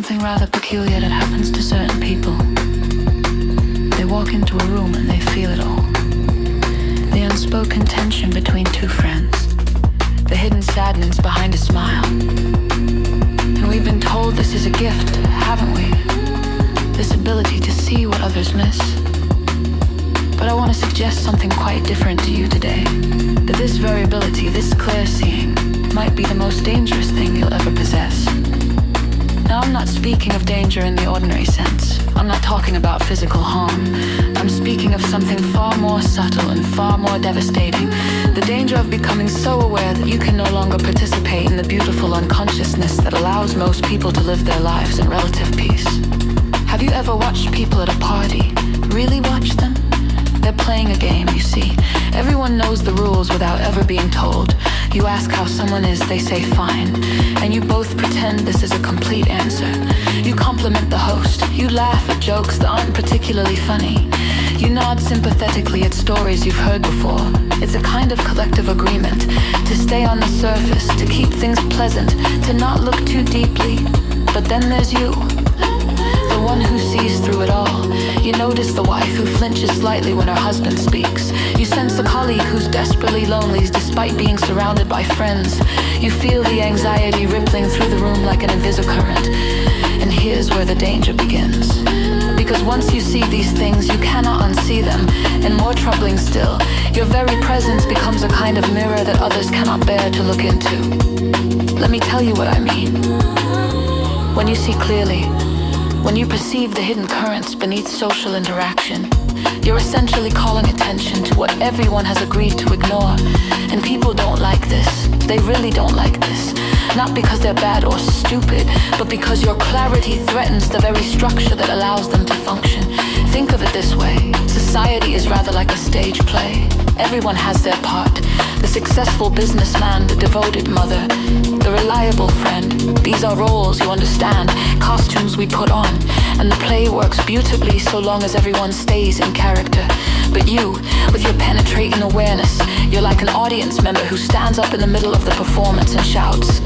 something rather peculiar that happens to certain people. They walk into a room and they feel it all. The unspoken tension between two friends. The hidden sadness behind a smile. And we've been told this is a gift, haven't we? This ability to see what others miss. But I want to suggest something quite different to you today. That this variability, this clear seeing, might be the most dangerous thing you'll ever possess. Now, I'm not speaking of danger in the ordinary sense. I'm not talking about physical harm. I'm speaking of something far more subtle and far more devastating. The danger of becoming so aware that you can no longer participate in the beautiful unconsciousness that allows most people to live their lives in relative peace. Have you ever watched people at a party? Really watch them? They're playing a game, you see. Everyone knows the rules without ever being told. You ask how someone is, they say fine. And you both pretend this is a complete answer. You compliment the host. You laugh at jokes that aren't particularly funny. You nod sympathetically at stories you've heard before. It's a kind of collective agreement to stay on the surface, to keep things pleasant, to not look too deeply. But then there's you, the one who sees through it all. You notice the wife who flinches slightly when her husband speaks. You sense the colleague who's desperately lonely despite being surrounded by friends. You feel the anxiety rippling through the room like an invisible current. And here's where the danger begins. Because once you see these things, you cannot unsee them. And more troubling still, your very presence becomes a kind of mirror that others cannot bear to look into. Let me tell you what I mean. When you see clearly, when you perceive the hidden currents beneath social interaction, you're essentially calling attention to what everyone has agreed to ignore. And people don't like this. They really don't like this. Not because they're bad or stupid, but because your clarity threatens the very structure that allows them to function. Think of it this way. Society is rather like a stage play. Everyone has their part. The successful businessman, the devoted mother, the reliable friend. These are roles, you understand, costumes we put on. And the play works beautifully so long as everyone stays in character. But you, with your penetrating awareness, you're like an audience member who stands up in the middle of the performance and shouts.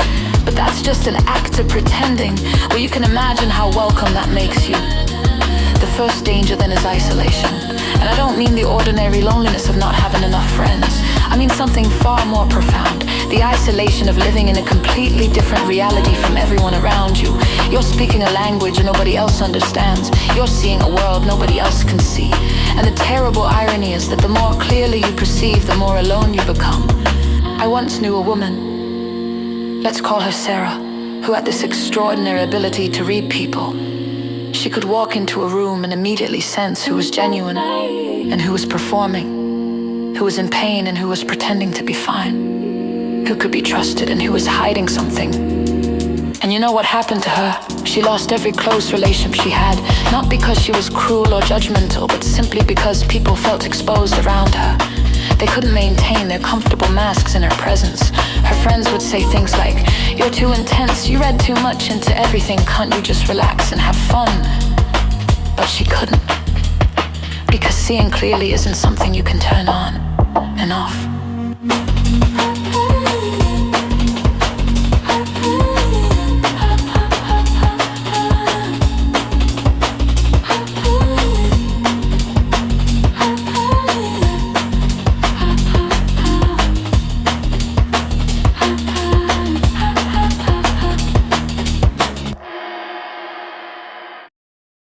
But that's just an act of pretending, where you can imagine how welcome that makes you. The first danger then is isolation. And I don't mean the ordinary loneliness of not having enough friends. I mean something far more profound. The isolation of living in a completely different reality from everyone around you. You're speaking a language nobody else understands. You're seeing a world nobody else can see. And the terrible irony is that the more clearly you perceive, the more alone you become. I once knew a woman, let's call her Sarah, who had this extraordinary ability to read people. She could walk into a room and immediately sense who was genuine and who was performing, who was in pain and who was pretending to be fine, who could be trusted and who was hiding something. And you know what happened to her? She lost every close relationship she had, not because she was cruel or judgmental, but simply because people felt exposed around her. They couldn't maintain their comfortable masks in her presence. Her friends would say things like, "You're too intense, you read too much into everything, can't you just relax and have fun?" But she couldn't. Because seeing clearly isn't something you can turn on and off.